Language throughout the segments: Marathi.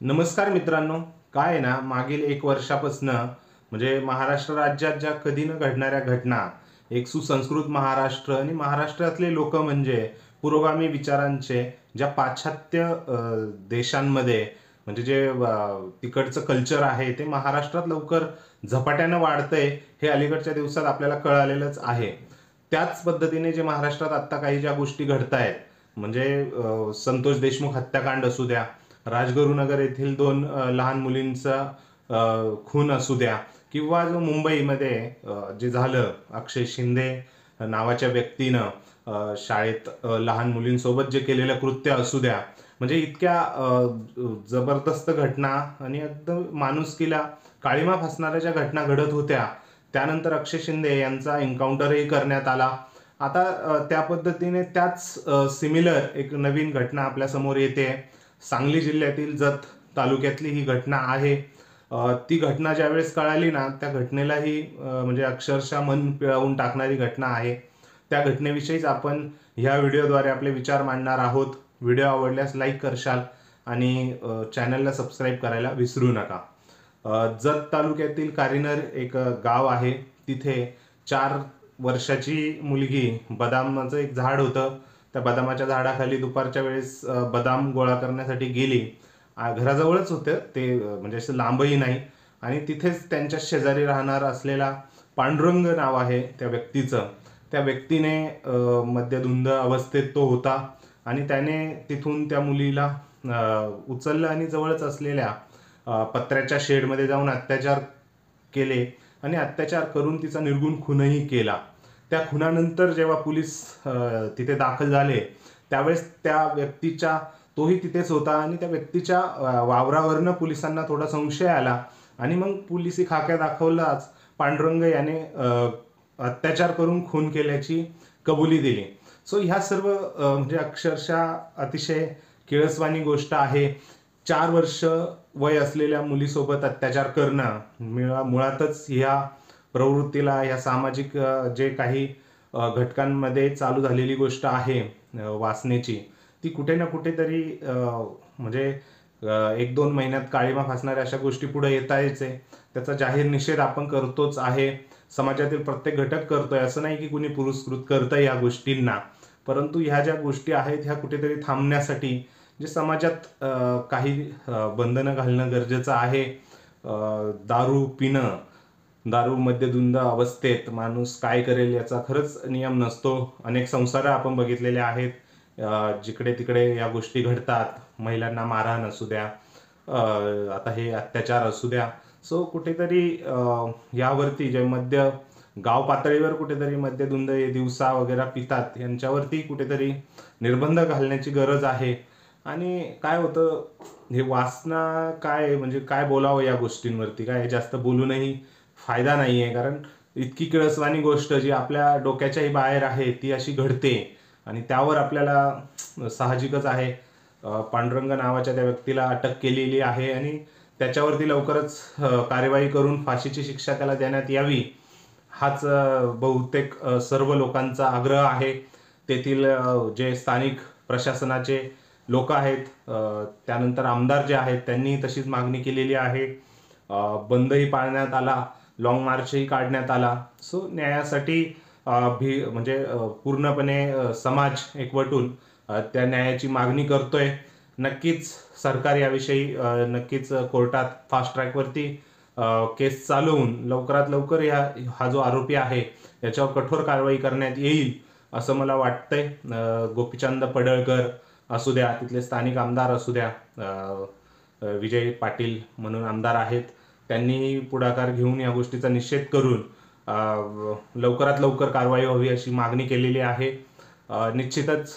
नमस्कार मित्रांनो. काय आहे ना, मागील 1 वर्षापासून म्हणजे महाराष्ट्र राज्यात ज्या कधी न घडणाऱ्या घटना, एक सुसंस्कृत महाराष्ट्र आणि महाराष्ट्रातले लोक म्हणजे पुरोगामी विचारांचे ज्या पाश्चात्य देशांमध्ये म्हणजे जे तिकडचं कल्चर आहे ते महाराष्ट्रात लवकर झपाट्यानं वाढतंय हे अलीकडच्या दिवसात आपल्याला कळालेलंच आहे. त्याच पद्धतीने जे महाराष्ट्रात आत्ता काही ज्या गोष्टी घडतायत म्हणजे संतोष देशमुख हत्याकांड असू द्या, राजगुरुनगर येथील दोन लहान मुलींचा खून असू द्या, किंवा जो मुंबईमध्ये जे झालं अक्षय शिंदे नावाच्या व्यक्तीनं शाळेत लहान मुलींसोबत जे केलेलं कृत्य असू द्या, म्हणजे इतक्या जबरदस्त घटना आणि एकदम माणुसकीला काळिमा फासणाऱ्या ज्या घटना घडत होत्या. त्यानंतर अक्षय शिंदे यांचा एन्काउंटरही करण्यात आला. आता त्या पद्धतीने त्याच सिमिलर एक नवीन घटना आपल्या समोर येते. सांगली जिल्ह्यातील जत तालुक्यातली ही घटना आहे. ती घटना ज्यावेळेस कळाली ना, त्या घटनेलाही म्हणजे अक्षरशः मन पिळावून टाकणारी घटना आहे. त्या घटनेविषयीच आपण ह्या व्हिडिओद्वारे आपले विचार मांडणार आहोत. व्हिडिओ आवडल्यास लाईक करशाल आणि चॅनलला सबस्क्राईब करायला विसरू नका. जत तालुक्यातील कारिनर एक गाव आहे. तिथे 4 वर्षाची मुलगी, बदामाचं एक झाड होतं, त्या बदामाच्या झाडाखाली दुपारच्या वेळेस बदाम गोळा करण्यासाठी गेली. घराजवळच होतं ते, म्हणजे असं लांबही नाही. आणि तिथेच त्यांच्या शेजारी राहणार असलेला पांडुरंग नाव आहे त्या व्यक्तीचं. त्या व्यक्तीने मद्यधुंद अवस्थेत तो होता आणि त्याने तिथून त्या मुलीला उचललं आणि जवळच असलेल्या पत्र्याच्या शेडमध्ये जाऊन अत्याचार केले आणि अत्याचार करून तिचा निर्घृण खूनही केला. त्या खुनानंतर जेव्हा पोलीस तिथे दाखल झाले त्यावेळेस त्या व्यक्तीच्या, तोही तिथेच होता आणि त्या व्यक्तीच्या वावरावरनं पोलिसांना थोडा संशय आला आणि मग पोलिसी खाक्या दाखवलाच पांडुरंग याने अत्याचार करून खून केल्याची कबुली दिली. सो ह्या सर्व म्हणजे अक्षरशः अतिशय किळसवाणी गोष्ट आहे. 4 वर्ष वय असलेल्या मुलीसोबत अत्याचार करणं मुळातच ह्या प्रवृत्तीला, ह्या सामाजिक जे काही घटकांमध्ये चालू झालेली गोष्ट आहे वासनेची, ती कुठे ना कुठेतरी म्हणजे 1-2 महिन्यात काळिमा फासणाऱ्या अशा गोष्टी पुढे येतायच आहे. त्याचा जाहीर निषेध आपण करतोच आहे. समाजातील प्रत्येक घटक करतोय, असं नाही की कुणी पुरस्कृत करतंय या गोष्टींना. परंतु ह्या ज्या गोष्टी आहेत ह्या कुठेतरी थांबण्यासाठी जे समाजात काही बंधनं घालणं गरजेचं आहे. दारू पिणं, दारू मद्यधुंद अवस्थेत माणूस काय करेल याचा खरंच नियम नसतो. अनेक संसार आपण बघितलेले आहेत जिकडे तिकडे या गोष्टी घडतात. महिलांना मारहाण असू द्या, आता हे अत्याचार असू द्या. सो कुठेतरी यावरती जे गाव पातळीवर कुठेतरी मद्यधुंद दिवसा वगैरे पितात यांच्यावरती कुठेतरी निर्बंध घालण्याची गरज आहे. आणि काय होतं, हे वासना काय म्हणजे काय बोलावं या गोष्टींवरती, काय जास्त बोलूनही फायदा नाही आहे. कारण इतकी किळसवाणी गोष्ट जी आपल्या डोक्याच्याही बाहेर आहे ती अशी घडते आणि त्यावर आपल्याला साहजिकच आहे पांडुरंग नावाच्या त्या व्यक्तीला अटक केलेली आहे आणि त्याच्यावरती लवकरच कार्यवाही करून फाशीची शिक्षा त्याला देण्यात यावी, हाच बहुतेक सर्व लोकांचा आग्रह आहे. तेथील जे स्थानिक प्रशासनाचे लोक आहेत, त्यानंतर आमदार जे आहेत त्यांनी तशीच मागणी केलेली आहे. बंदही पाळण्यात आला, लॉंग मार्चही काढण्यात आला. सो न्यायासाठी म्हणजे पूर्णपणे समाज एकवटून त्या न्यायाची मागणी करतोय. नक्कीच सरकार याविषयी नक्कीच कोर्टात फास्ट ट्रॅकवरती केस चालवून लवकरात लवकर हा जो आरोपी आहे याच्यावर कठोर कारवाई करण्यात येईल असं मला वाटतंय. गोपीचंद पडळकर असू द्या, तिथले स्थानिक आमदार असू द्या, विजय पाटील म्हणून आमदार आहेत, त्यांनी पुढाकार घेऊन या गोष्टीचा निषेध करून लवकरात लवकर कारवाई व्हावी अशी मागणी केलेली आहे. निश्चितच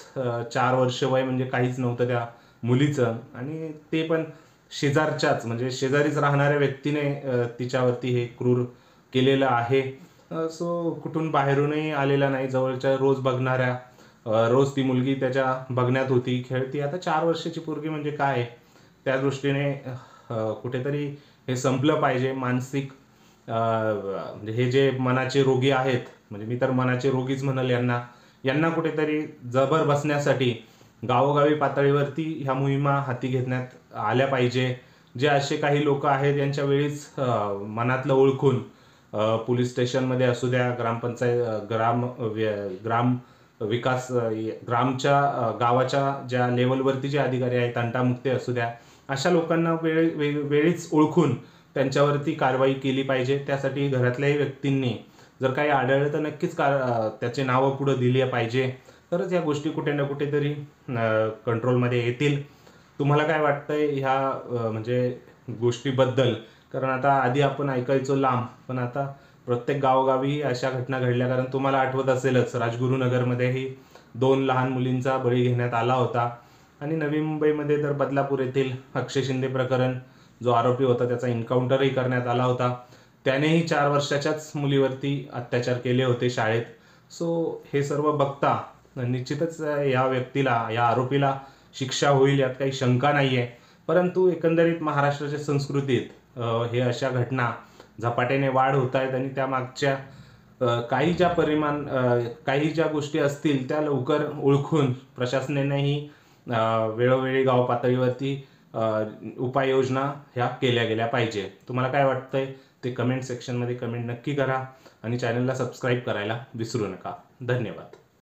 4 वर्ष वय म्हणजे काहीच नव्हतं त्या मुलीचं, आणि ते पण शेजारच्याच म्हणजे शेजारीच राहणाऱ्या व्यक्तीने तिच्यावरती हे क्रूर केलेलं आहे. सो कुठून बाहेरूनही आलेला नाही, जवळच्या रोज बघणाऱ्या, रोज ती मुलगी त्याच्या बघण्यात होती, खेळती. आता 4 वर्षाची पोरगी म्हणजे काय, त्या दृष्टीने कुठेतरी हे संपलं पाहिजे. मानसिक म्हणजे हे जे मनाचे रोगी आहेत, म्हणजे मी तर मनाचे रोगीच म्हणाल यांना, यांना कुठेतरी जबर बसण्यासाठी गावोगावी पातळीवरती ह्या मोहिमा हाती घेण्यात आल्या पाहिजे. जे असे काही लोक आहेत यांच्या वेळीच मनातलं ओळखून पोलीस स्टेशनमध्ये असू द्या, ग्रामपंचायत ग्राम विकास ग्रामच्या गावाच्या ज्या लेवलवरती जे अधिकारी आहेत, तंटामुक्ती असू द्या, अशा लोकांना वेळीच ओळखून त्यांच्यावरती कारवाई केली पाहिजे. त्यासाठी घरातल्याही व्यक्तींनी जर काही आढळलं तर नक्कीच त्याचे नावं पुढे दिली पाहिजे. तरच या गोष्टी कुठे ना कुठेतरी कंट्रोलमध्ये येतील. तुम्हाला काय वाटतंय ह्या म्हणजे गोष्टीबद्दल? कारण आता आधी आपण ऐकायचो लांब, पण आता प्रत्येक गावोगावी अशा घटना घडल्या. कारण तुम्हाला आठवत असेलच, राजगुरुनगरमध्येही 2 लहान मुलींचा बळी घेण्यात आला होता. आणि नवी मुंबईमध्ये तर बदलापूर येथील अक्षय शिंदे प्रकरण, जो आरोपी होता त्याचा एन्काउंटरही करण्यात आला होता. त्यानेही 4 वर्षाच्याच मुलीवरती अत्याचार केले होते शाळेत. सो हे सर्व बघता निश्चितच या व्यक्तीला, या आरोपीला शिक्षा होईल यात काही शंका नाहीये. परंतु एकंदरीत महाराष्ट्राच्या संस्कृतीत हे अशा घटना झपाट्याने वाढ होत आहेत आणि त्यामागच्या काही ज्या गोष्टी असतील त्या लवकर ओळखून प्रशासनानेही वेळोवेळी गाव पातळीवरती उपाययोजना ह्या केल्या गेल्या पाहिजे. तुम्हाला काय वाटतंय ते कमेंट सेक्शनमध्ये कमेंट नक्की करा आणि चॅनलला सबस्क्राईब करायला विसरू नका. धन्यवाद.